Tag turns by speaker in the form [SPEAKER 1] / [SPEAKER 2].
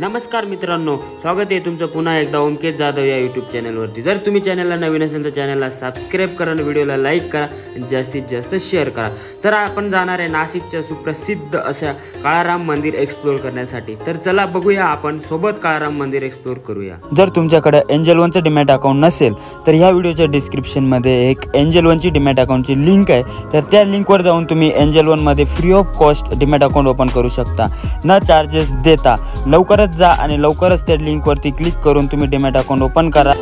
[SPEAKER 1] नमस्कार मित्रांनो, स्वागत आहे तुमचं पुन्हा एकदा ओमकेश जाधव या यूट्यूब चॅनलवरती। जर तुम्ही चॅनलला नवीन असेल तर चॅनलला सबस्क्राईब करा आणि व्हिडिओला लाईक करा आणि जास्तीत जास्त शेअर करा। तर आपण जाणार आहे नाशिकच्या सुप्रसिद्ध अशा काळाराम मंदिर एक्सप्लोर करण्यासाठी। तर चला बघूया, आपण सोबत काळाराम मंदिर एक्सप्लोर करूया। जर तुमच्याकडे एंजल वनचं डीमॅट अकाउंट नसेल तर ह्या व्हिडिओच्या डिस्क्रिप्शनमध्ये एक एंजल वनची डीमॅट अकाउंटची लिंक आहे, तर त्या लिंकवर जाऊन तुम्ही एंजल वनमध्ये free of cost demat account open करू शकता, न चार्जेस देता। लवकरच जा आणि लवकरच त्या लिंकवरती क्लिक करून तुम्ही डीमॅट अकाउंट ओपन करा।